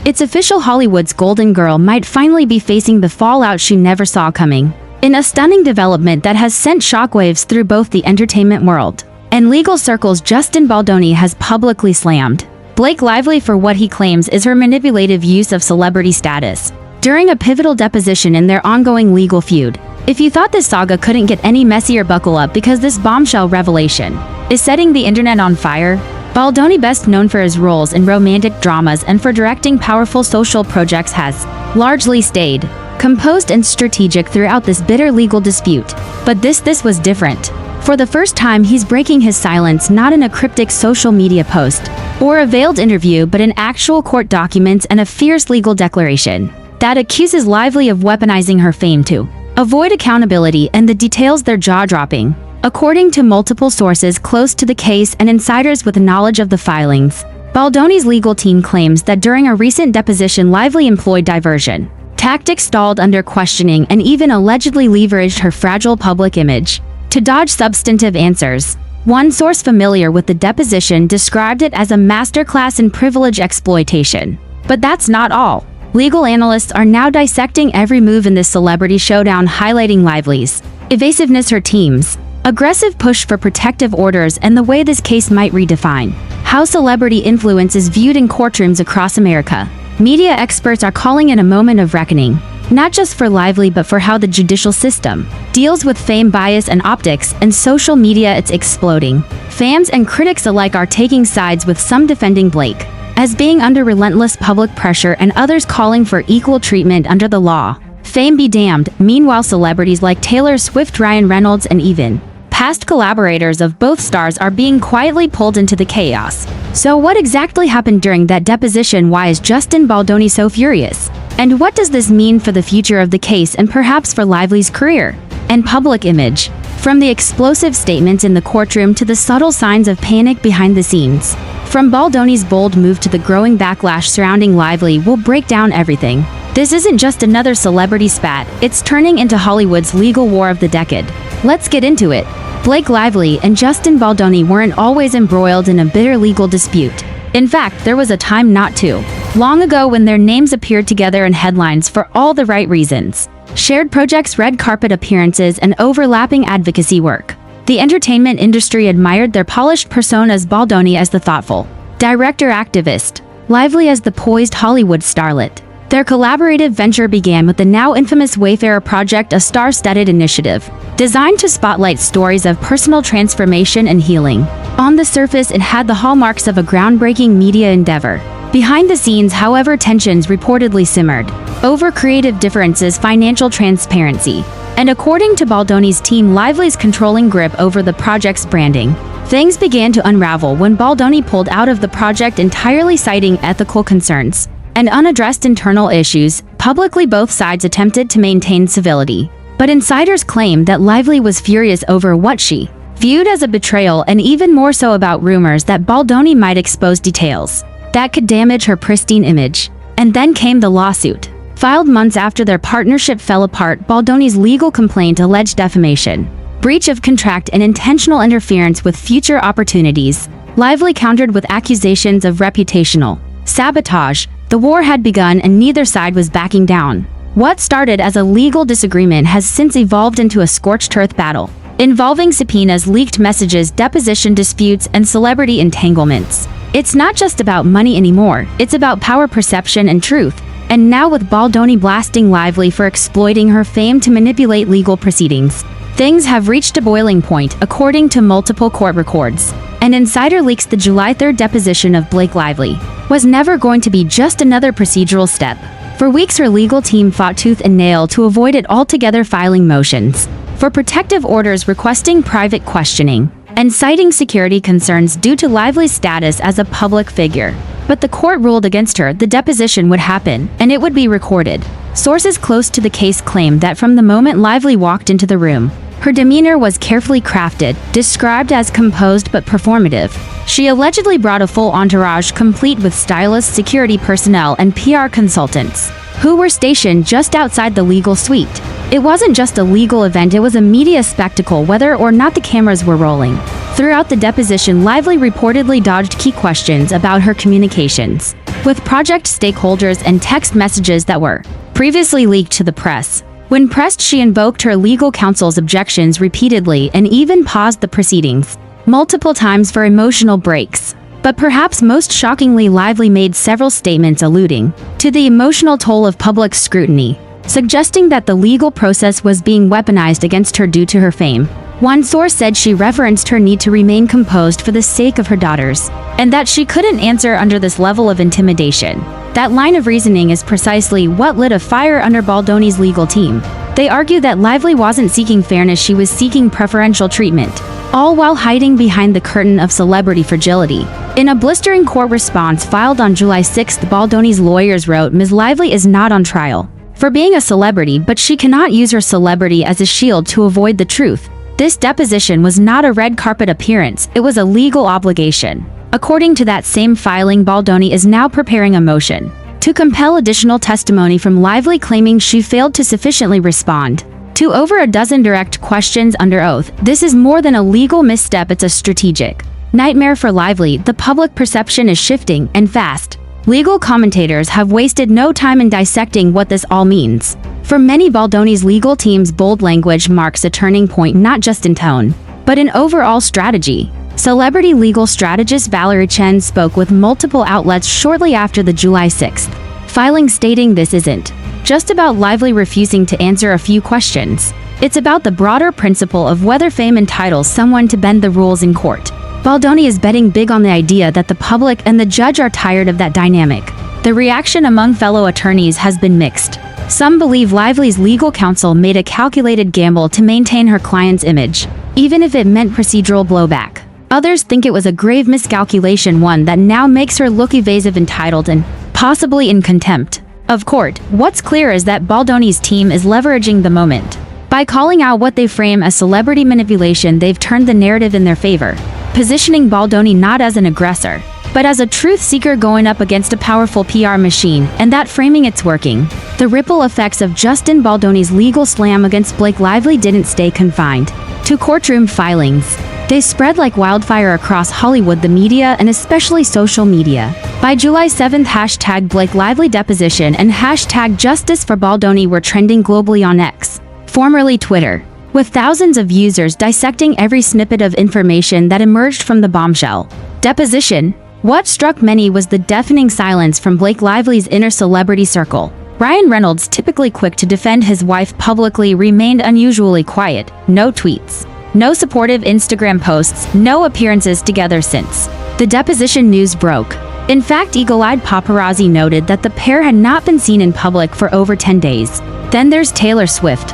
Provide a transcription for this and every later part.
It's official, Hollywood's golden girl might finally be facing the fallout she never saw coming. In a stunning development that has sent shockwaves through both the entertainment world and legal circles, Justin Baldoni has publicly slammed Blake Lively for what he claims is her manipulative use of celebrity status during a pivotal deposition in their ongoing legal feud. If you thought this saga couldn't get any messier, buckle up, because this bombshell revelation is setting the internet on fire. Baldoni, best known for his roles in romantic dramas and for directing powerful social projects, has largely stayed composed and strategic throughout this bitter legal dispute. But this was different. For the first time, he's breaking his silence, not in a cryptic social media post or a veiled interview, but in actual court documents and a fierce legal declaration that accuses Lively of weaponizing her fame to avoid accountability, and the details, they're jaw-dropping. According to multiple sources close to the case and insiders with knowledge of the filings, Baldoni's legal team claims that during a recent deposition, Lively employed diversion tactics, stalled under questioning, and even allegedly leveraged her fragile public image to dodge substantive answers. One source familiar with the deposition described it as a masterclass in privilege exploitation. But that's not all. Legal analysts are now dissecting every move in this celebrity showdown, highlighting Lively's evasiveness, her team's aggressive push for protective orders, and the way this case might redefine how celebrity influence is viewed in courtrooms across America. Media experts are calling it a moment of reckoning, not just for Lively but for how the judicial system deals with fame, bias, and optics. And social media, it's exploding. Fans and critics alike are taking sides, with some defending Blake as being under relentless public pressure and others calling for equal treatment under the law. Fame be damned. Meanwhile, celebrities like Taylor Swift, Ryan Reynolds, and even past collaborators of both stars are being quietly pulled into the chaos. So what exactly happened during that deposition? Why is Justin Baldoni so furious? And what does this mean for the future of the case, and perhaps for Lively's career and public image? From the explosive statements in the courtroom to the subtle signs of panic behind the scenes, from Baldoni's bold move to the growing backlash surrounding Lively, we'll break down everything. This isn't just another celebrity spat, it's turning into Hollywood's legal war of the decade. Let's get into it. Blake Lively and Justin Baldoni weren't always embroiled in a bitter legal dispute. In fact, there was a time not too long ago when their names appeared together in headlines for all the right reasons: shared projects, red carpet appearances, and overlapping advocacy work. The entertainment industry admired their polished personas, Baldoni as the thoughtful director activist, Lively as the poised Hollywood starlet. Their collaborative venture began with the now infamous Wayfarer Project, a star-studded initiative designed to spotlight stories of personal transformation and healing. On the surface, it had the hallmarks of a groundbreaking media endeavor. Behind the scenes, however, tensions reportedly simmered over creative differences, financial transparency, and according to Baldoni's team, Lively's controlling grip over the project's branding. Things began to unravel when Baldoni pulled out of the project entirely, citing ethical concerns and unaddressed internal issues. Publicly, both sides attempted to maintain civility, but insiders claimed that Lively was furious over what she viewed as a betrayal, and even more so about rumors that Baldoni might expose details that could damage her pristine image. And then came the lawsuit. Filed months after their partnership fell apart, Baldoni's legal complaint alleged defamation, breach of contract, and intentional interference with future opportunities. Lively countered with accusations of reputational sabotage. The war had begun and neither side was backing down. What started as a legal disagreement has since evolved into a scorched earth battle, involving subpoenas, leaked messages, deposition disputes, and celebrity entanglements. It's not just about money anymore, it's about power, perception, and truth. And now, with Baldoni blasting Lively for exploiting her fame to manipulate legal proceedings, things have reached a boiling point, according to multiple court records. An insider leaks the July 3rd deposition of Blake Lively was never going to be just another procedural step. For weeks, her legal team fought tooth and nail to avoid it altogether, filing motions for protective orders, requesting private questioning, and citing security concerns due to Lively's status as a public figure. But the court ruled against her. The deposition would happen, and it would be recorded. Sources close to the case claim that from the moment Lively walked into the room, her demeanor was carefully crafted, described as composed but performative. She allegedly brought a full entourage, complete with stylists, security personnel, and PR consultants, who were stationed just outside the legal suite. It wasn't just a legal event, it was a media spectacle, whether or not the cameras were rolling. Throughout the deposition, Lively reportedly dodged key questions about her communications with project stakeholders and text messages that were previously leaked to the press. When pressed, she invoked her legal counsel's objections repeatedly and even paused the proceedings multiple times for emotional breaks. But perhaps most shockingly, Lively made several statements alluding to the emotional toll of public scrutiny, suggesting that the legal process was being weaponized against her due to her fame. One source said she referenced her need to remain composed for the sake of her daughters, and that she couldn't answer under this level of intimidation. That line of reasoning is precisely what lit a fire under Baldoni's legal team. They argue that Lively wasn't seeking fairness, she was seeking preferential treatment, all while hiding behind the curtain of celebrity fragility. In a blistering court response filed on July 6, Baldoni's lawyers wrote, "Ms. Lively is not on trial for being a celebrity, but she cannot use her celebrity as a shield to avoid the truth. This deposition was not a red carpet appearance, it was a legal obligation." According to that same filing, Baldoni is now preparing a motion to compel additional testimony from Lively, claiming she failed to sufficiently respond to over a dozen direct questions under oath. This is more than a legal misstep, it's a strategic nightmare for Lively. The public perception is shifting, and fast. Legal commentators have wasted no time in dissecting what this all means. For many, Baldoni's legal team's bold language marks a turning point, not just in tone, but in overall strategy. Celebrity legal strategist Valerie Chen spoke with multiple outlets shortly after the July 6 filing, stating this isn't just about Lively refusing to answer a few questions. It's about the broader principle of whether fame entitles someone to bend the rules in court. Baldoni is betting big on the idea that the public and the judge are tired of that dynamic. The reaction among fellow attorneys has been mixed. Some believe Lively's legal counsel made a calculated gamble to maintain her client's image, even if it meant procedural blowback. Others think it was a grave miscalculation, one that now makes her look evasive, entitled, and possibly in contempt of court. What's clear is that Baldoni's team is leveraging the moment. By calling out what they frame as celebrity manipulation, they've turned the narrative in their favor, positioning Baldoni not as an aggressor, but as a truth seeker going up against a powerful PR machine, and that framing, it's working. The ripple effects of Justin Baldoni's legal slam against Blake Lively didn't stay confined to courtroom filings. They spread like wildfire across Hollywood, the media, and especially social media. By July 7th, hashtag Blake Lively deposition and hashtag Justice for Baldoni were trending globally on X, formerly Twitter, with thousands of users dissecting every snippet of information that emerged from the bombshell deposition. What struck many was the deafening silence from Blake Lively's inner celebrity circle. Ryan Reynolds, typically quick to defend his wife publicly, remained unusually quiet. No tweets, no supportive Instagram posts, no appearances together since the deposition news broke. In fact, eagle-eyed paparazzi noted that the pair had not been seen in public for over 10 days. Then there's Taylor Swift,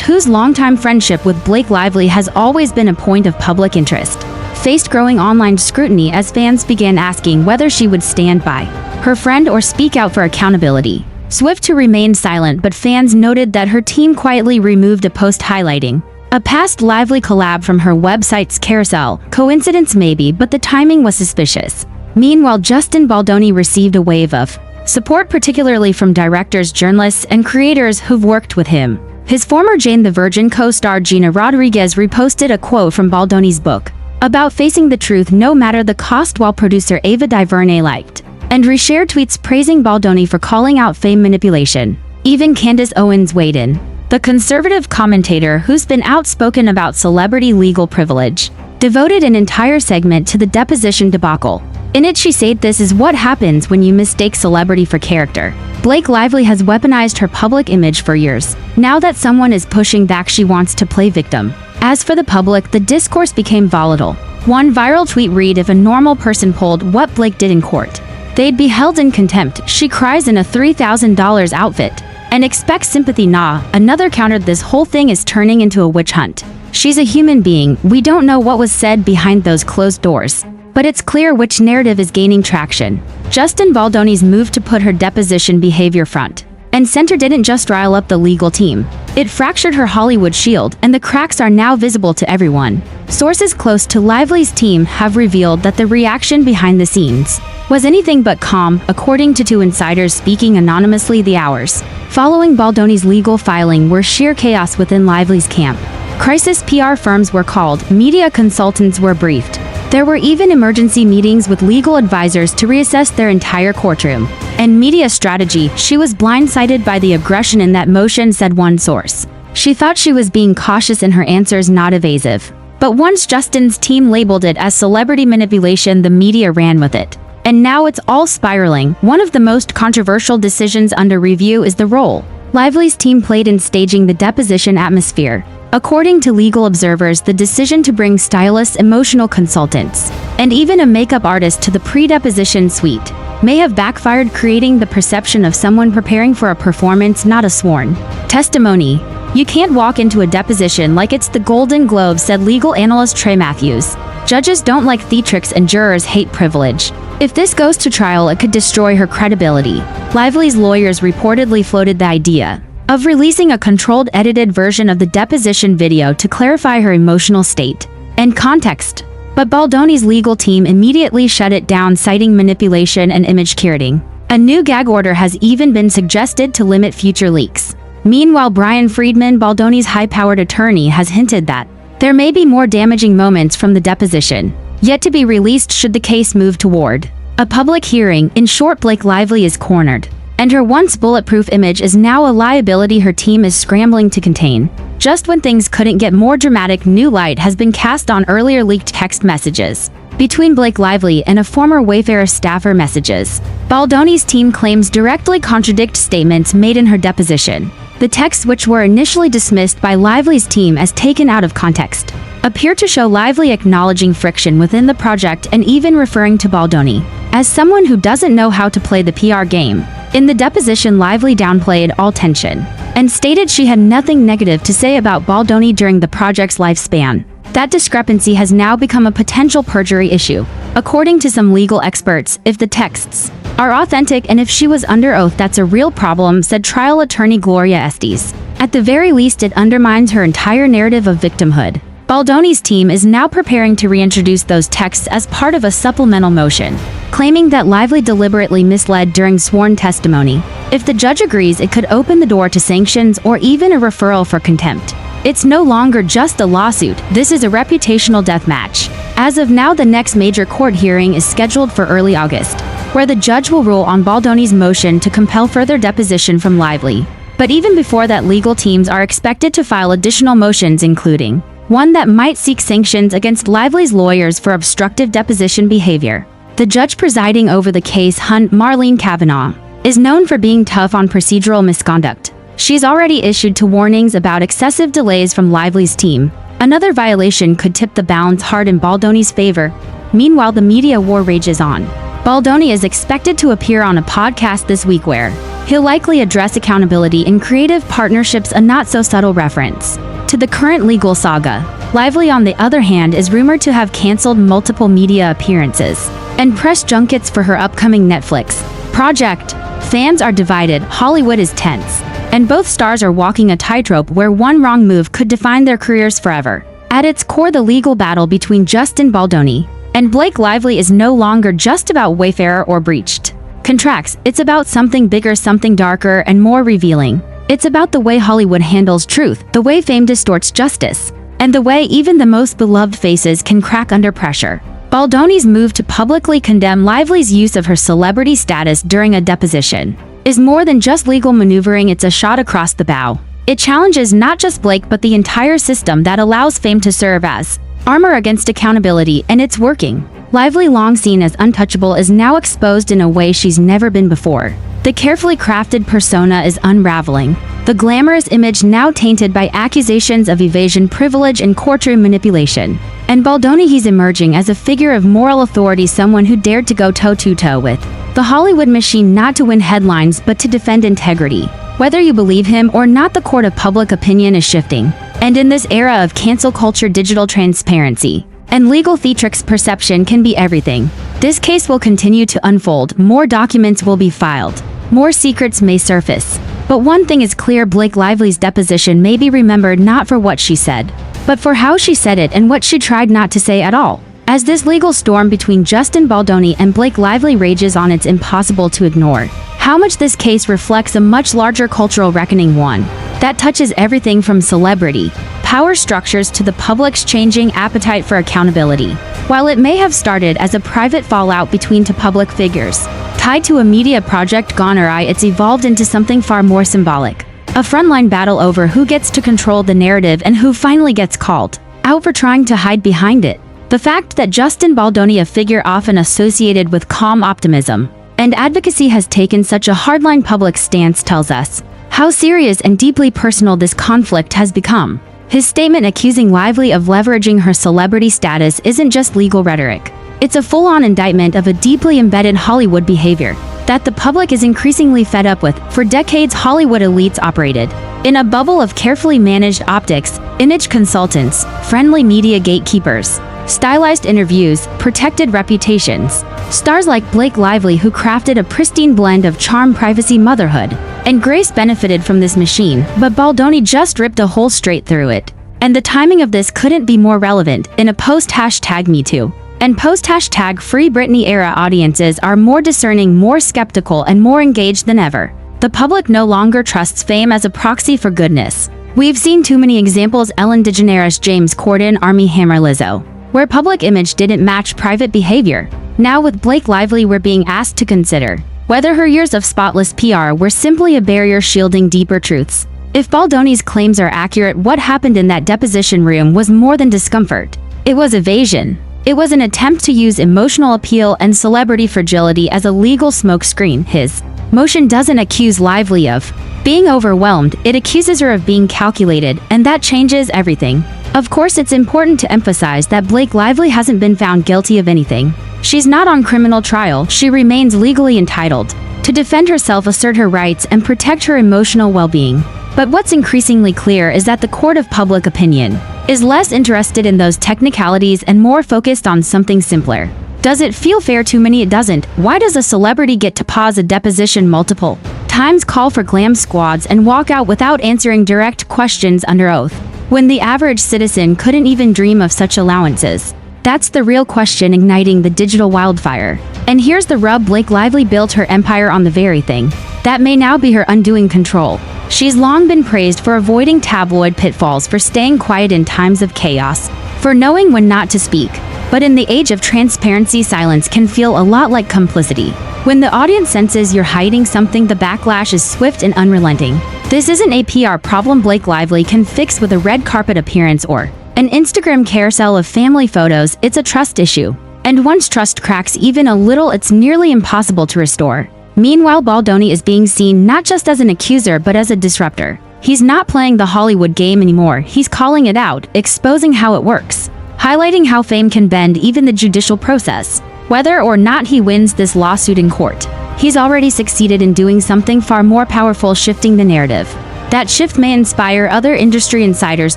whose longtime friendship with Blake Lively has always been a point of public interest, faced growing online scrutiny as fans began asking whether she would stand by her friend or speak out for accountability. Swift remained silent, but fans noted that her team quietly removed a post highlighting a past Lively collab from her website's carousel. Coincidence maybe, but the timing was suspicious. Meanwhile, Justin Baldoni received a wave of support, particularly from directors, journalists, and creators who've worked with him. His former Jane the Virgin co-star Gina Rodriguez reposted a quote from Baldoni's book about facing the truth no matter the cost, while producer Ava DuVernay liked and reshared tweets praising Baldoni for calling out fame manipulation. Even Candace Owens weighed in. The conservative commentator, who's been outspoken about celebrity legal privilege, devoted an entire segment to the deposition debacle. In it, she said, "This is what happens when you mistake celebrity for character." Blake Lively has weaponized her public image for years. Now that someone is pushing back, she wants to play victim. As for the public, the discourse became volatile. One viral tweet read, "If a normal person pulled what Blake did in court, they'd be held in contempt. She cries in a $3,000 outfit and expects sympathy." Nah. Another countered, "This whole thing is turning into a witch hunt. She's a human being. We don't know what was said behind those closed doors, but it's clear which narrative is gaining traction." Justin Baldoni's move to put her deposition behavior front and center didn't just rile up the legal team. It fractured her Hollywood shield, and the cracks are now visible to everyone. Sources close to Lively's team have revealed that the reaction behind the scenes was anything but calm, according to two insiders speaking anonymously. The hours following Baldoni's legal filing were sheer chaos within Lively's camp. Crisis PR firms were called, media consultants were briefed, There were even emergency meetings with legal advisors to reassess their entire courtroom and media strategy. She was blindsided by the aggression in that motion, said one source. She thought she was being cautious in her answers, not evasive. But once Justin's team labeled it as celebrity manipulation, the media ran with it. And now it's all spiraling. One of the most controversial decisions under review is the role Lively's team played in staging the deposition atmosphere. According to legal observers, the decision to bring stylists, emotional consultants, and even a makeup artist to the pre-deposition suite may have backfired, creating the perception of someone preparing for a performance, not a sworn testimony. You can't walk into a deposition like it's the Golden Globes, said legal analyst Trey Matthews. Judges don't like theatrics and jurors hate privilege. If this goes to trial, it could destroy her credibility. Lively's lawyers reportedly floated the idea of releasing a controlled, edited version of the deposition video to clarify her emotional state and context. But Baldoni's legal team immediately shut it down, citing manipulation and image curating. A new gag order has even been suggested to limit future leaks. Meanwhile, Brian Friedman, Baldoni's high-powered attorney, has hinted that there may be more damaging moments from the deposition yet to be released should the case move toward a public hearing. In short, Blake Lively is cornered, and her once bulletproof image is now a liability her team is scrambling to contain. Just when things couldn't get more dramatic, new light has been cast on earlier leaked text messages between Blake Lively and a former Wayfair staffer. Messages Baldoni's team claims directly contradict statements made in her deposition. The texts, which were initially dismissed by Lively's team as taken out of context, appear to show Lively acknowledging friction within the project and even referring to Baldoni as someone who doesn't know how to play the PR game. In the deposition, Lively downplayed all tension and stated she had nothing negative to say about Baldoni during the project's lifespan. That discrepancy has now become a potential perjury issue. According to some legal experts, if the texts are authentic and if she was under oath, that's a real problem, said trial attorney Gloria Estes. At the very least, it undermines her entire narrative of victimhood. Baldoni's team is now preparing to reintroduce those texts as part of a supplemental motion, claiming that Lively deliberately misled during sworn testimony. If the judge agrees, it could open the door to sanctions or even a referral for contempt. It's no longer just a lawsuit, this is a reputational death match. As of now, the next major court hearing is scheduled for early August, where the judge will rule on Baldoni's motion to compel further deposition from Lively. But even before that, legal teams are expected to file additional motions, including one that might seek sanctions against Lively's lawyers for obstructive deposition behavior. The judge presiding over the case, Marlene Kavanaugh, is known for being tough on procedural misconduct. She's already issued two warnings about excessive delays from Lively's team. Another violation could tip the balance hard in Baldoni's favor. Meanwhile, the media war rages on. Baldoni is expected to appear on a podcast this week where he'll likely address accountability in creative partnerships, a not-so-subtle reference to the current legal saga. Lively, on the other hand, is rumored to have canceled multiple media appearances and press junkets for her upcoming Netflix project. Fans are divided, Hollywood is tense, and both stars are walking a tightrope where one wrong move could define their careers forever. At its core, the legal battle between Justin Baldoni and Blake Lively is no longer just about Wayfarer or breached contracts. It's about something bigger, something darker and more revealing. It's about the way Hollywood handles truth, the way fame distorts justice, and the way even the most beloved faces can crack under pressure. Baldoni's move to publicly condemn Lively's use of her celebrity status during a deposition is more than just legal maneuvering, it's a shot across the bow. It challenges not just Blake but the entire system that allows fame to serve as armor against accountability, and it's working. Lively, long seen as untouchable, is now exposed in a way she's never been before. The carefully crafted persona is unraveling. The glamorous image now tainted by accusations of evasion, privilege, and courtroom manipulation. And Baldoni, he's emerging as a figure of moral authority, someone who dared to go toe-to-toe with the Hollywood machine, not to win headlines but to defend integrity. Whether you believe him or not, the court of public opinion is shifting. And in this era of cancel culture, digital transparency and legal theatrics, perception can be everything. This case will continue to unfold. More documents will be filed. More secrets may surface. But one thing is clear, Blake Lively's deposition may be remembered not for what she said, but for how she said it and what she tried not to say at all. As this legal storm between Justin Baldoni and Blake Lively rages on, it's impossible to ignore how much this case reflects a much larger cultural reckoning, one that touches everything from celebrity, power structures to the public's changing appetite for accountability. While it may have started as a private fallout between two public figures, tied to a media project gone awry, it's evolved into something far more symbolic. A frontline battle over who gets to control the narrative and who finally gets called out for trying to hide behind it. The fact that Justin Baldoni, a figure often associated with calm optimism and advocacy, has taken such a hardline public stance tells us how serious and deeply personal this conflict has become. His statement accusing Lively of leveraging her celebrity status isn't just legal rhetoric. It's a full-on indictment of a deeply embedded Hollywood behavior that the public is increasingly fed up with. For decades, Hollywood elites operated in a bubble of carefully managed optics, image consultants, friendly media gatekeepers, stylized interviews, protected reputations. Stars like Blake Lively, who crafted a pristine blend of charm, privacy, motherhood, and grace, benefited from this machine, but Baldoni just ripped a hole straight through it. And the timing of this couldn't be more relevant. In a post-#MeToo and post-#Free Britney era, audiences are more discerning, more skeptical, and more engaged than ever. The public no longer trusts fame as a proxy for goodness. We've seen too many examples: Ellen DeGeneres, James Corden, Armie Hammer, Lizzo, where public image didn't match private behavior. Now with Blake Lively, we're being asked to consider whether her years of spotless PR were simply a barrier shielding deeper truths. If Baldoni's claims are accurate, what happened in that deposition room was more than discomfort. It was evasion. It was an attempt to use emotional appeal and celebrity fragility as a legal smokescreen. His motion doesn't accuse Lively of being overwhelmed, it accuses her of being calculated, and that changes everything. Of course, it's important to emphasize that Blake Lively hasn't been found guilty of anything. She's not on criminal trial. She remains legally entitled to defend herself, assert her rights, and protect her emotional well-being. But what's increasingly clear is that the court of public opinion is less interested in those technicalities and more focused on something simpler. Does it feel fair? To many, it doesn't. Why does a celebrity get to pause a deposition multiple times, call for glam squads, and walk out without answering direct questions under oath, when the average citizen couldn't even dream of such allowances? That's the real question igniting the digital wildfire. And here's the rub: Blake Lively built her empire on the very thing that may now be her undoing: control. She's long been praised for avoiding tabloid pitfalls, for staying quiet in times of chaos, for knowing when not to speak. But in the age of transparency, silence can feel a lot like complicity. When the audience senses you're hiding something, the backlash is swift and unrelenting. This isn't a PR problem Blake Lively can fix with a red carpet appearance or an Instagram carousel of family photos. It's a trust issue. And once trust cracks even a little, it's nearly impossible to restore. Meanwhile, Baldoni is being seen not just as an accuser but as a disruptor. He's not playing the Hollywood game anymore. He's calling it out, exposing how it works, highlighting how fame can bend even the judicial process. Whether or not he wins this lawsuit in court, he's already succeeded in doing something far more powerful: shifting the narrative. That shift may inspire other industry insiders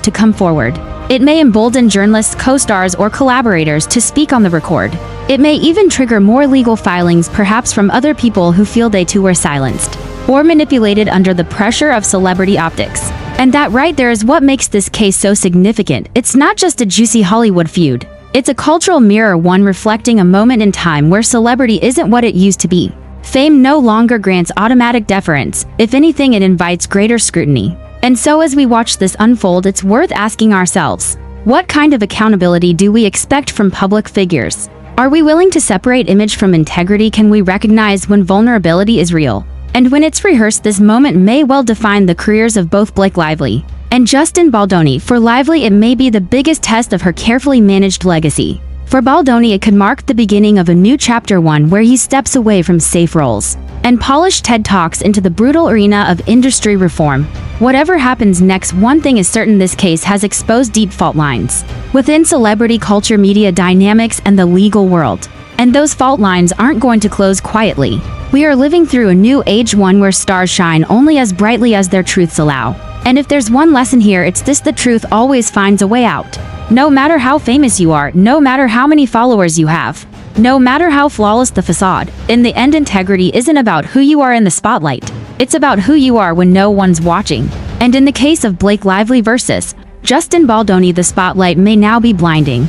to come forward. It may embolden journalists, co-stars, or collaborators to speak on the record. It may even trigger more legal filings, perhaps from other people who feel they too were silenced or manipulated under the pressure of celebrity optics. And that right there is what makes this case so significant. It's not just a juicy Hollywood feud. It's a cultural mirror, one reflecting a moment in time where celebrity isn't what it used to be. Fame no longer grants automatic deference. If anything, it invites greater scrutiny. And so as we watch this unfold, it's worth asking ourselves, what kind of accountability do we expect from public figures? Are we willing to separate image from integrity? Can we recognize when vulnerability is real and when it's rehearsed? This moment may well define the careers of both Blake Lively and Justin Baldoni. For Lively, it may be the biggest test of her carefully managed legacy. For Baldoni, it could mark the beginning of a new chapter, one where he steps away from safe roles and polished TED Talks into the brutal arena of industry reform. Whatever happens next, one thing is certain: this case has exposed deep fault lines within celebrity culture, media dynamics, and the legal world. And those fault lines aren't going to close quietly. We are living through a new age, one where stars shine only as brightly as their truths allow. And if there's one lesson here, it's this: the truth always finds a way out. No matter how famous you are, no matter how many followers you have, no matter how flawless the facade, in the end, integrity isn't about who you are in the spotlight. It's about who you are when no one's watching. And in the case of Blake Lively versus Justin Baldoni, the spotlight may now be blinding.